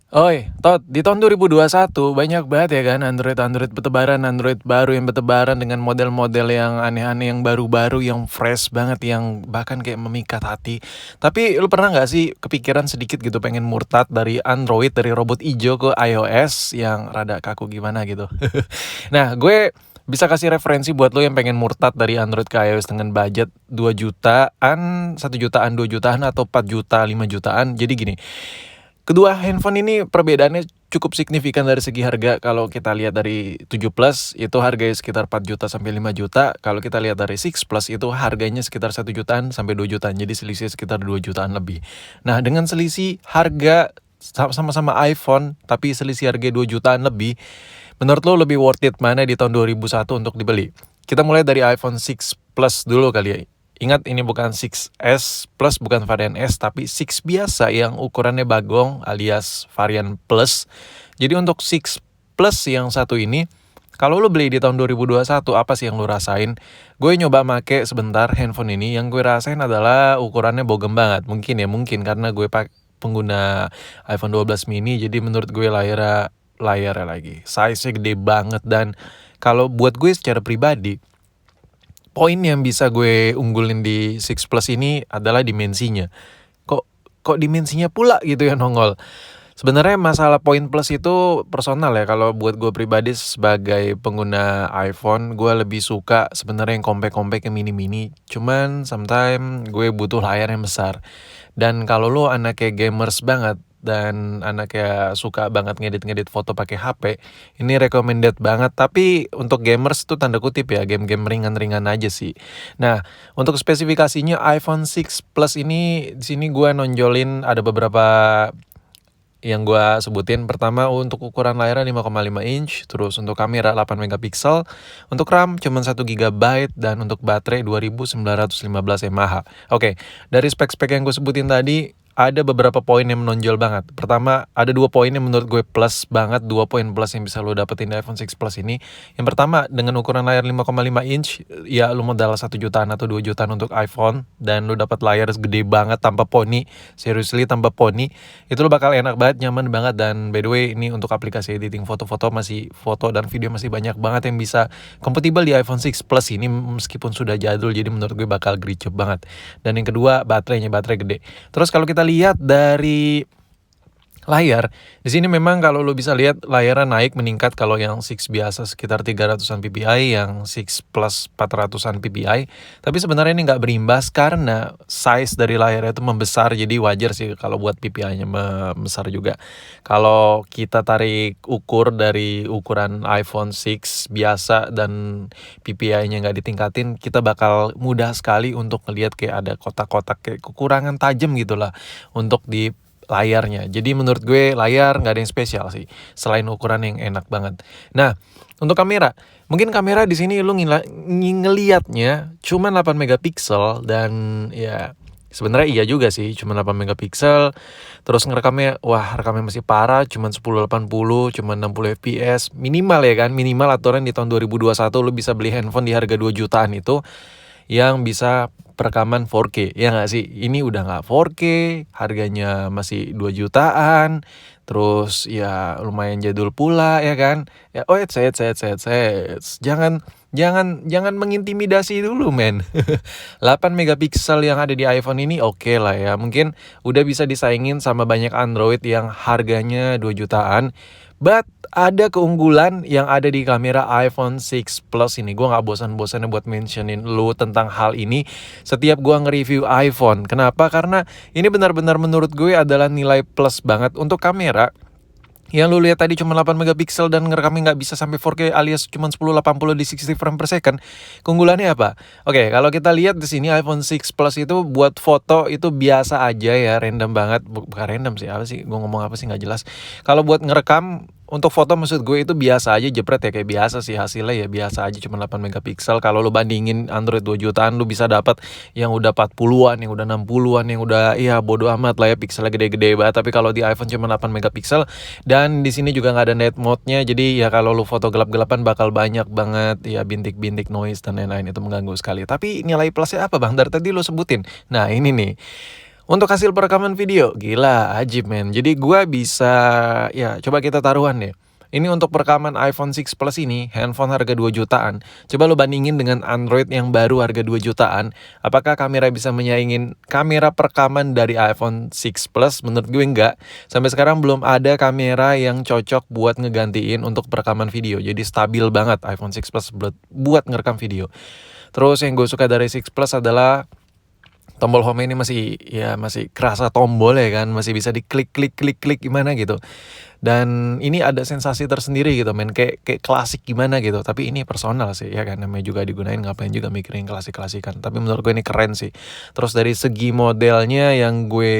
Oi, Tot, di tahun 2021 banyak banget ya kan Android bertebaran, Android baru yang bertebaran dengan model-model yang aneh-aneh, yang baru-baru, yang fresh banget, yang bahkan kayak memikat hati. Tapi lu pernah nggak sih kepikiran sedikit gitu pengen murtad dari Android, dari robot ijo ke iOS yang rada kaku gimana gitu? Nah, gue bisa kasih referensi buat lo yang pengen murtad dari Android ke iOS dengan budget 2 jutaan, 1 jutaan, 2 jutaan, atau 4 juta, 5 jutaan. Jadi gini, kedua handphone ini perbedaannya cukup signifikan dari segi harga. Kalau kita lihat dari 7 Plus itu harganya sekitar 4 juta sampai 5 juta. Kalau kita lihat dari 6 Plus itu harganya sekitar 1 jutaan sampai 2 jutaan. Jadi selisih sekitar 2 jutaan lebih. Nah, dengan selisih harga sama-sama iPhone tapi selisih harga 2 jutaan lebih, menurut lo lebih worth it mana di tahun 2001 untuk dibeli? Kita mulai dari iPhone 6 Plus dulu kali ya. Ingat, ini bukan 6S Plus, bukan varian S, tapi 6 biasa yang ukurannya bagong alias varian Plus. Jadi untuk 6 Plus yang satu ini, kalau lo beli di tahun 2021, apa sih yang lo rasain? Gue nyoba make sebentar handphone ini, yang gue rasain adalah ukurannya bogem banget. Mungkin karena gue pengguna iPhone 12 mini, jadi menurut gue layarnya lagi size-nya gede banget. Dan kalau buat gue secara pribadi, poin yang bisa gue unggulin di 6 Plus ini adalah dimensinya. Kok kok dimensinya pula gitu ya nongol. Sebenarnya masalah poin plus itu personal ya. Kalau buat gue pribadi sebagai pengguna iPhone, gue lebih suka sebenarnya yang compact-compact, yang mini-mini. Cuman sometimes gue butuh layar yang besar. Dan kalau lo anaknya gamers banget dan anaknya suka banget ngedit-ngedit foto pakai HP, ini recommended banget. Tapi untuk gamers itu tanda kutip ya, game-game ringan-ringan aja sih. Nah, untuk spesifikasinya iPhone 6 Plus ini, di sini gue nonjolin ada beberapa yang gue sebutin. Pertama, untuk ukuran layarnya 5,5 inch, terus untuk kamera 8 megapiksel, untuk RAM cuma 1 GB, dan untuk baterai 2915 mAh. Oke, dari spek-spek yang gue sebutin tadi, ada beberapa poin yang menonjol banget. Pertama, ada 2 poin yang menurut gue plus banget, 2 poin plus yang bisa lo dapetin di iPhone 6 Plus ini. Yang pertama, dengan ukuran layar 5,5 inch, ya lo modal 1 jutaan atau 2 jutaan untuk iPhone, dan lo dapat layar gede banget tanpa poni, seriously tanpa poni. Itu lo bakal enak banget, nyaman banget. Dan by the way, ini untuk aplikasi editing foto-foto dan video masih banyak banget yang bisa kompatibel di iPhone 6 Plus ini meskipun sudah jadul. Jadi menurut gue bakal gericep banget. Dan yang kedua, baterai gede. Terus kalau kita lihat dari layar, di sini memang kalau lo bisa lihat layarnya naik meningkat. Kalau yang 6 biasa sekitar 300-an ppi, yang 6 Plus 400-an ppi. Tapi sebenarnya ini nggak berimbas karena size dari layarnya itu membesar, jadi wajar sih kalau buat ppi-nya membesar juga. Kalau kita tarik ukur dari ukuran iPhone 6 biasa dan ppi-nya nggak ditingkatin, kita bakal mudah sekali untuk ngelihat kayak ada kotak-kotak, kayak kekurangan tajam gitulah untuk di layarnya. Jadi menurut gue layar nggak ada yang spesial sih, selain ukuran yang enak banget. Nah, untuk kamera, mungkin kamera di sini lu ngelihatnya cuma 8 megapiksel, dan ya sebenarnya iya juga sih, cuma 8 megapiksel. Terus rekamnya masih parah, cuma 1080, cuma 60 fps minimal ya kan. Minimal aturan di tahun 2021 lu bisa beli handphone di harga 2 jutaan itu yang bisa perekaman 4K, ya nggak sih? Ini udah nggak 4K, harganya masih 2 jutaan, terus ya lumayan jadul pula ya kan? Ya, jangan jangan mengintimidasi dulu men. 8 megapiksel yang ada di iPhone ini oke lah ya, mungkin udah bisa disaingin sama banyak Android yang harganya 2 jutaan. But ada keunggulan yang ada di kamera iPhone 6 Plus ini. Gue gak bosan-bosannya buat mentionin lu tentang hal ini setiap gue nge-review iPhone. Kenapa? Karena ini benar-benar menurut gue adalah nilai plus banget untuk kamera. Yang lu lihat tadi cuma 8 megapiksel dan ngerekamnya nggak bisa sampai 4K alias cuma 1080 di 60 frame per second. Keunggulannya apa? Oke, kalau kita lihat di sini iPhone 6 Plus itu buat foto itu biasa aja ya, random banget. Bukan random sih, apa sih? Gue ngomong apa sih nggak jelas. Kalau buat ngerekam untuk foto maksud gue itu biasa aja, jepret ya, kayak biasa sih, hasilnya ya biasa aja cuma 8 megapiksel. Kalau lu bandingin Android 2 jutaan, lu bisa dapat yang udah 40-an, yang udah 60-an, yang udah ya bodo amat lah ya, pikselnya gede-gede banget. Tapi kalau di iPhone cuma 8 megapiksel, dan di sini juga nggak ada night mode-nya. Jadi ya kalau lu foto gelap-gelapan bakal banyak banget ya bintik-bintik noise dan lain-lain, itu mengganggu sekali. Tapi nilai plusnya apa bang? Dari tadi lu sebutin. Nah ini nih, Untuk hasil perekaman video, gila, ajib men. Jadi gua bisa, ya coba kita taruhan deh. Ini untuk perekaman iPhone 6 Plus ini, handphone harga 2 jutaan. Coba lo bandingin dengan Android yang baru harga 2 jutaan. Apakah kamera bisa menyaingin kamera perekaman dari iPhone 6 Plus? Menurut gue enggak. Sampai sekarang belum ada kamera yang cocok buat ngegantiin untuk perekaman video. Jadi stabil banget iPhone 6 Plus buat ngerekam video. Terus yang gue suka dari 6 Plus adalah tombol home ini masih kerasa tombol ya kan, masih bisa diklik gimana gitu. Dan ini ada sensasi tersendiri gitu men, kayak klasik gimana gitu. Tapi ini personal sih ya kan, namanya juga digunain, ngapain juga mikirin klasik-klasikan. Tapi menurut gue ini keren sih. Terus dari segi modelnya yang gue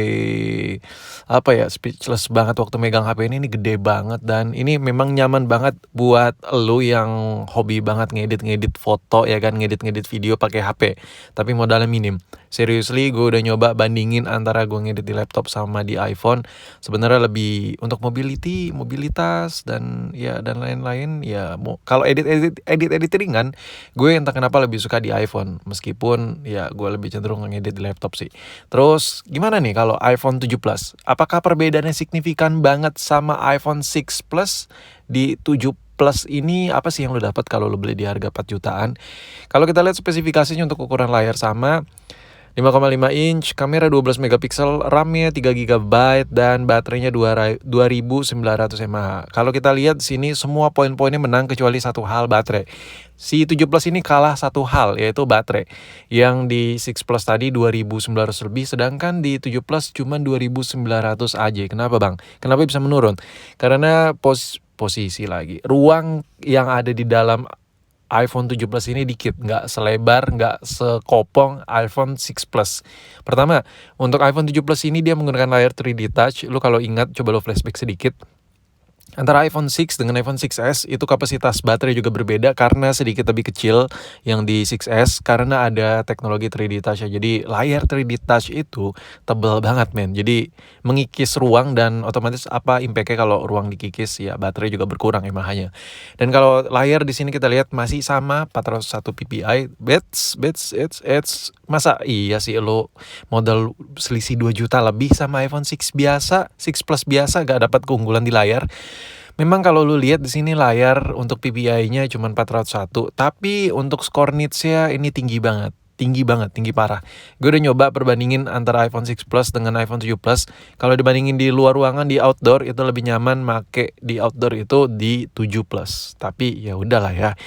speechless banget waktu megang HP ini gede banget. Dan ini memang nyaman banget buat lu yang hobi banget ngedit foto ya kan, ngedit video pakai HP tapi modalnya minim. Seriously, gue udah nyoba bandingin antara gue ngedit di laptop sama di iPhone. Sebenarnya lebih untuk mobilitas dan lain-lain ya. Kalau edit ringan, gue entah kenapa lebih suka di iPhone, meskipun ya gue lebih cenderung ngedit di laptop sih. Terus gimana nih kalau iPhone 7 Plus? Apakah perbedaannya signifikan banget sama iPhone 6 Plus? Di 7 Plus ini apa sih yang lo dapat kalau lo beli di harga 4 jutaan? Kalau kita lihat spesifikasinya untuk ukuran layar sama, 5,5 inch, kamera 12 megapiksel, RAM-nya 3 GB dan baterainya 2900 mAh. Kalau kita lihat sini semua poin-poinnya menang kecuali satu hal, baterai. Si 7 Plus ini kalah satu hal, yaitu baterai. Yang di 6 Plus tadi 2900 lebih, sedangkan di 7 Plus cuma 2900 aja. Kenapa bang? Kenapa bisa menurun? Karena posisi lagi, ruang yang ada di dalam iPhone 7 Plus ini dikit, nggak selebar, nggak sekopong iPhone 6 Plus. Pertama, untuk iPhone 7 Plus ini dia menggunakan layar 3D Touch. Lu kalau ingat, coba lu flashback sedikit. Antara iPhone 6 dengan iPhone 6s itu kapasitas baterai juga berbeda karena sedikit lebih kecil yang di 6s karena ada teknologi 3D Touch. Jadi layar 3D Touch itu tebal banget men. Jadi mengikis ruang dan otomatis apa impactnya kalau ruang dikikis, ya baterai juga berkurang mAh-nya. Dan kalau layar di sini kita lihat masih sama 401 ppi. Masa iya sih lo modal selisih 2 juta lebih sama iPhone 6 biasa, 6 Plus biasa gak dapat keunggulan di layar. Memang kalau lu lihat di sini layar untuk PPI-nya cuma 401, tapi untuk score nits-nya ini tinggi banget, tinggi parah. Gue udah nyoba perbandingin antara iPhone 6 Plus dengan iPhone 7 Plus. Kalau dibandingin di luar ruangan, di outdoor itu lebih nyaman make di outdoor itu di 7 Plus. Tapi ya udahlah ya.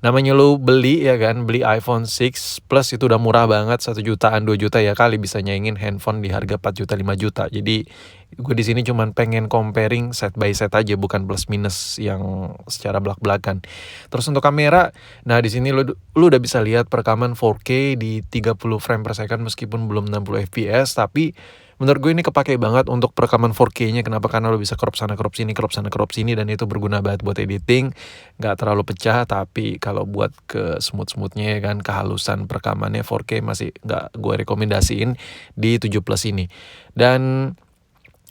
Namanya lu beli ya kan, beli iPhone 6 Plus itu udah murah banget, 1 jutaan, 2 juta ya kali bisa nyaingin handphone di harga 4 juta, 5 juta. Jadi gue di sini cuman pengen comparing set by set aja, bukan plus minus yang secara belak-belakan. Terus untuk kamera, nah di sini lu udah bisa lihat perekaman 4K di 30 frame per second meskipun belum 60 fps, tapi menurut gue ini kepake banget untuk perekaman 4K-nya. Kenapa? Karena lo bisa crop sana crop sini dan itu berguna banget buat editing, nggak terlalu pecah. Tapi kalau buat ke smooth-smoothnya ya kan, kehalusan perekamannya 4K masih nggak gue rekomendasiin di 7 Plus ini. Dan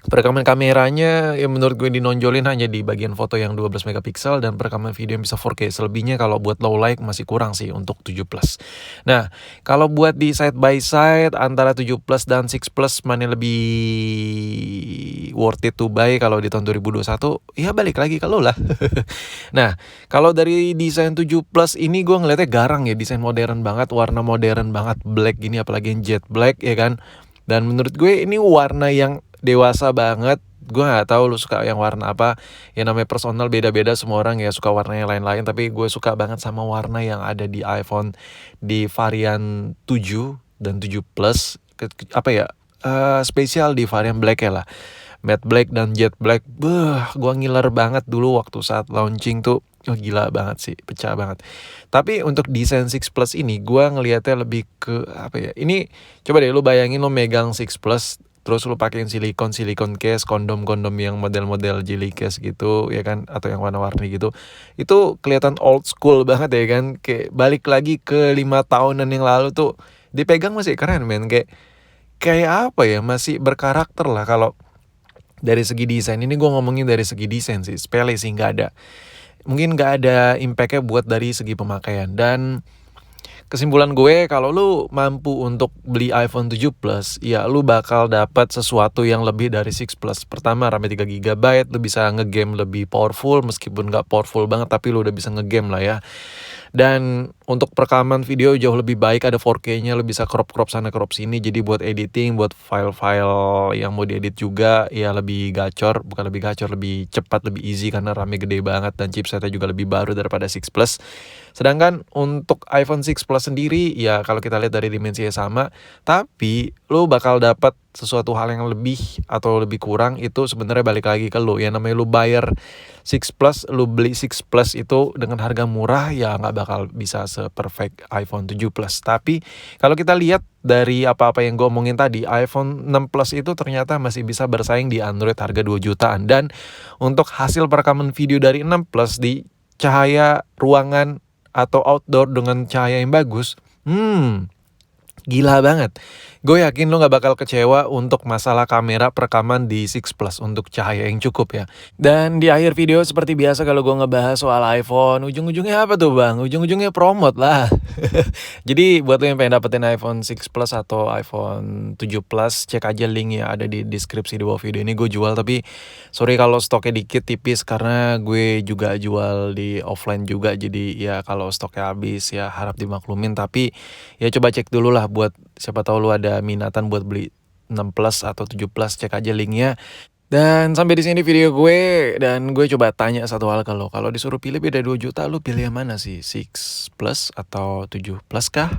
perekaman kameranya ya menurut gue dinonjolin hanya di bagian foto yang 12 megapiksel dan perekaman video yang bisa 4K. Selebihnya kalau buat low light masih kurang sih untuk 7 Plus. Nah, kalau buat di side by side antara 7 Plus dan 6 Plus mana lebih worth it to buy kalau di tahun 2021? Ya balik lagi kalau lah. Nah, kalau dari desain 7 Plus ini gue ngeliatnya garang ya, desain modern banget, warna modern banget, black gini, apalagi yang jet black ya kan. Dan menurut gue ini warna yang dewasa banget. Gue gak tahu lu suka yang warna apa. Yang namanya personal, beda-beda semua orang ya suka warna yang lain-lain. Tapi gue suka banget sama warna yang ada di iPhone di varian 7 dan 7 Plus. Spesial di varian black ya lah, matte black dan jet black. Gue ngiler banget dulu waktu saat launching tuh. Gila banget sih, pecah banget. Tapi untuk desain 6 Plus ini gue ngelihatnya lebih ke ini coba deh lu bayangin lo megang 6 Plus terus lu pakein silikon case, kondom yang model-model jelly case gitu ya kan, atau yang warna-warni gitu. Itu kelihatan old school banget ya kan, kayak balik lagi ke 5 tahunan yang lalu tuh. Dipegang masih keren men, kayak apa ya, masih berkarakter lah. Kalau dari segi desain ini gue ngomongin dari segi desain sih, sepele sih, mungkin nggak ada impactnya buat dari segi pemakaian. Dan kesimpulan gue kalau lu mampu untuk beli iPhone 7 Plus, ya lu bakal dapat sesuatu yang lebih dari 6 Plus. Pertama, RAM 3 GB, lu bisa ngegame lebih powerful, meskipun gak powerful banget tapi lu udah bisa ngegame lah ya. Dan untuk perekaman video jauh lebih baik, ada 4K-nya, lu bisa crop sana crop sini. Jadi buat editing, buat file-file yang mau diedit juga ya lebih gacor, bukan lebih gacor, lebih cepat, lebih easy karena RAM-nya gede banget dan chipsetnya juga lebih baru daripada 6 Plus. Sedangkan untuk iPhone 6 Plus sendiri ya kalau kita lihat dari dimensinya sama, tapi lu bakal dapat sesuatu hal yang lebih atau lebih kurang itu sebenarnya balik lagi ke lu. Ya namanya lu bayar 6 Plus, lu beli 6 Plus itu dengan harga murah ya nggak bakal bisa se-perfect iPhone 7 Plus. Tapi kalau kita lihat dari apa-apa yang gue omongin tadi, iPhone 6 Plus itu ternyata masih bisa bersaing di Android harga 2 jutaan. Dan untuk hasil perekaman video dari 6 Plus di cahaya ruangan atau outdoor dengan cahaya yang bagus, gila banget. Gue yakin lo gak bakal kecewa untuk masalah kamera perekaman di 6 Plus untuk cahaya yang cukup ya. Dan di akhir video seperti biasa kalau gue ngebahas soal iPhone, ujung-ujungnya apa tuh bang? Ujung-ujungnya promote lah. Jadi buat lo yang pengen dapetin iPhone 6 Plus atau iPhone 7 Plus, cek aja link ya, ada di deskripsi di bawah video ini. Gue jual, tapi sorry kalau stoknya dikit tipis karena gue juga jual di offline juga. Jadi ya kalau stoknya habis ya harap dimaklumin. Tapi ya coba cek dulu lah, buat siapa tahu lu ada minatan buat beli 6 Plus atau 7 Plus, cek aja linknya. Dan sampai di sini video gue, dan gue coba tanya satu hal ke lo. Kalau disuruh pilih beda 2 juta, lu pilih yang mana sih? 6 Plus atau 7 Plus kah?